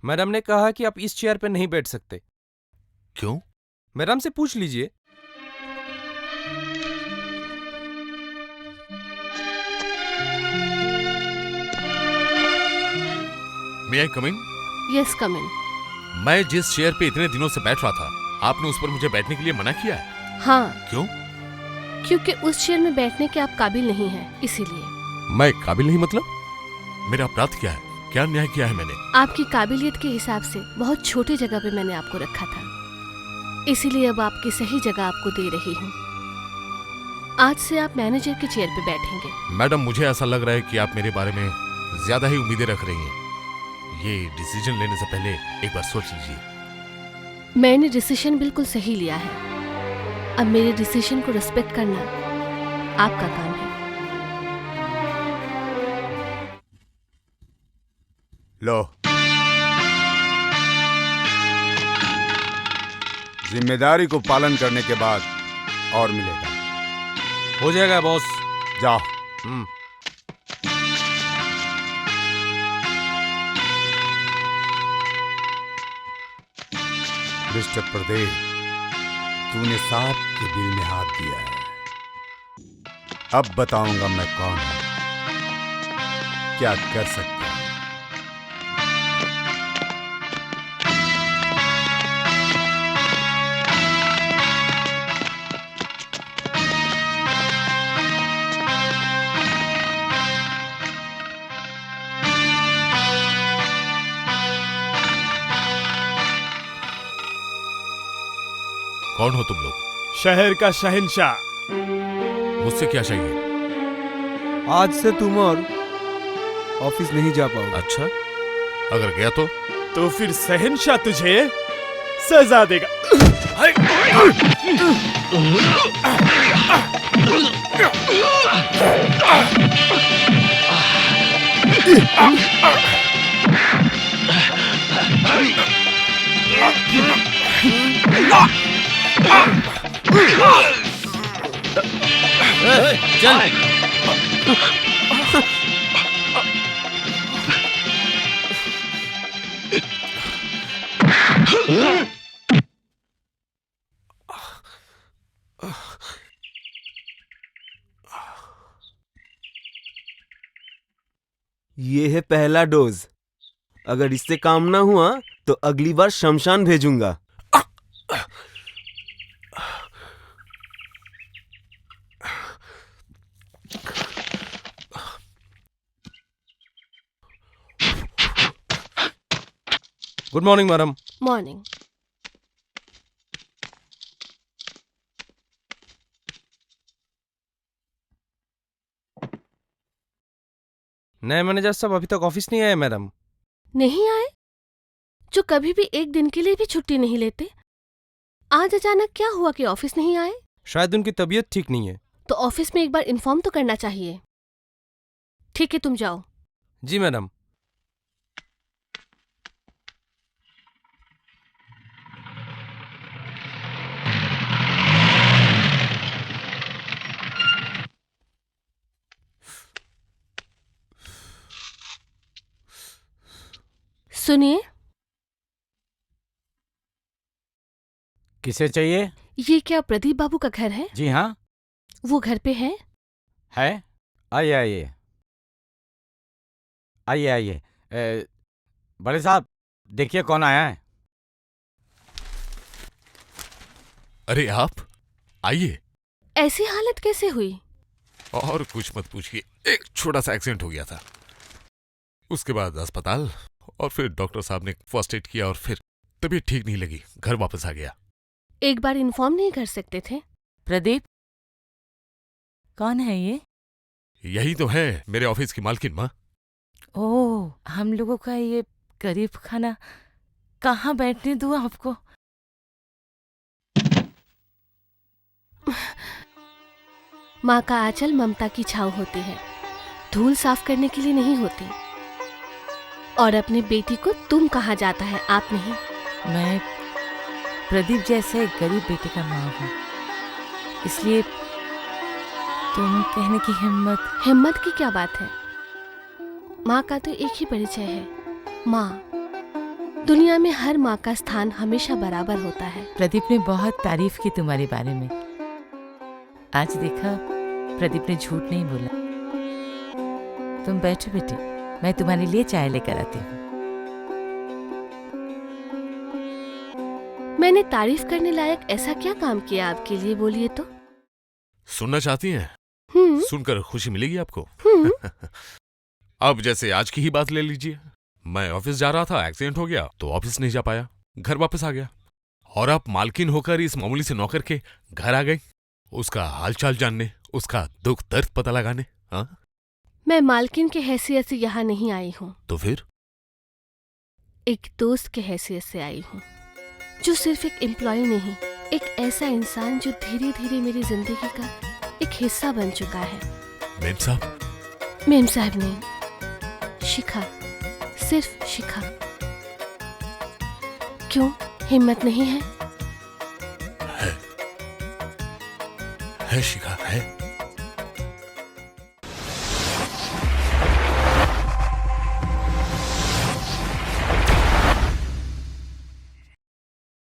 Madam ने कहा कि आप इस चेयर पे नहीं बैठ सकते। क्यों? मैडम से पूछ लीजिए। मे आई कम इन? यस, कम इन। मैं जिस चेयर पे इतने दिनों से बैठ रहा था, आपने उस पर मुझे बैठने के लिए मना किया है। हाँ, क्यों? क्योंकि उस चेयर में बैठने के आप काबिल नहीं हैं, इसीलिए। मैं काबिल नहीं मतलब? मेरा अपराध क्या है? क्या अन्याय किया है मैंने? आपकी काबिलियत के हिसाब से बहुत छोटी जगह पे मैंने आपको रखा था, इसीलिए अब आपकी सही जगह आपको दे रही हूँ। आज से आप मैनेजर के चेयर पे बैठेंगे। मैडम, मुझे ऐसा लग रहा है कि आप मेरे बारे में ज्यादा ही उम्मीदें रख रही हैं। ये डिसीजन लेने से पहले एक बार सोच लीजिए। मैंने डिसीजन बिल्कुल सही लिया है। अब मेरे डिसीजन को रिस्पेक्ट करना आपका काम है। लो, जिम्मेदारी को पालन करने के बाद और मिलेगा। हो जाएगा बॉस। जाओ। मिस्टर प्रदेव, तूने सांप के बिल में हाथ दिया है। अब बताऊंगा मैं कौन हूं, क्या कर सकता हूं। कौन हो तुम लोग? शहर का शहंशाह। मुझसे क्या चाहिए? आज से तुम और ऑफिस नहीं जा पाओगे। अच्छा, अगर गया तो फिर शहंशाह तुझे सजा देगा। चल। ये है पहला डोज। अगर इससे काम ना हुआ तो अगली बार शमशान भेजूंगा। Good morning madam. मॉर्निंग। नए मैनेजर साहब अभी तक ऑफिस नहीं आए मैडम। नहीं आए? जो कभी भी एक दिन के लिए भी छुट्टी नहीं लेते, आज अचानक क्या हुआ कि ऑफिस नहीं आए? शायद उनकी तबीयत ठीक नहीं है। तो ऑफिस में एक बार इन्फॉर्म तो करना चाहिए। ठीक है, तुम जाओ। जी मैडम। सुनिए, किसे चाहिए? ये क्या प्रदीप बाबू का घर है? जी हाँ, वो घर पे है? है। आइए आइए आइए आइए। बड़े साहब, देखिए कौन आया है। अरे आप आइए। ऐसी हालत कैसे हुई? और कुछ मत पूछिए, एक छोटा सा एक्सीडेंट हो गया था। उसके बाद अस्पताल, और फिर डॉक्टर साहब ने फर्स्ट एड किया, और फिर तबीयत ठीक नहीं लगी, घर वापस आ गया। एक बार इन्फॉर्म नहीं कर सकते थे? प्रदीप, कौन है ये? यही तो है मेरे ऑफिस की मालकिन माँ। ओह, हम लोगों का ये गरीब खाना कहाँ बैठने दूँ आपको? माँ का आंचल ममता की छाव होती है, धूल साफ करने के लिए नहीं होती। और अपने बेटी को तुम कहा जाता है, आप नहीं। मैं प्रदीप जैसे एक गरीब बेटे का माँ हूँ, इसलिए तुम कहने की हिम्मत की क्या बात है? माँ का तो एक ही परिचय है, माँ। दुनिया में हर माँ का स्थान हमेशा बराबर होता है। प्रदीप ने बहुत तारीफ की तुम्हारे बारे में। आज देखा, प्रदीप ने झूठ नहीं बोला। तुम बैठो बेटे, मैं तुम्हारे लिए चाय लेकर आती हूँ। मैंने तारीफ करने लायक ऐसा क्या काम किया आपके लिए, बोलिए तो। सुनना चाहती हैं? सुनकर खुशी मिलेगी आपको। अब जैसे आज की ही बात ले लीजिए। मैं ऑफिस जा रहा था, एक्सीडेंट हो गया तो ऑफिस नहीं जा पाया, घर वापस आ गया। और आप मालकिन होकर इस मामूली से नौकर के घर आ गई, उसका हालचाल जानने, उसका दुख दर्द पता लगाने। हाँ, मैं मालकिन के हैसियत से यहाँ नहीं आई हूँ, तो फिर? एक दोस्त के हैसियत से आई हूँ, जो सिर्फ एक एम्प्लॉय नहीं, एक ऐसा इंसान जो धीरे धीरे मेरी जिंदगी का एक हिस्सा बन चुका है। मेम साहब? मेम साहब नहीं, शिखा, सिर्फ शिखा। क्यों, हिम्मत नहीं है? है शिखा, है।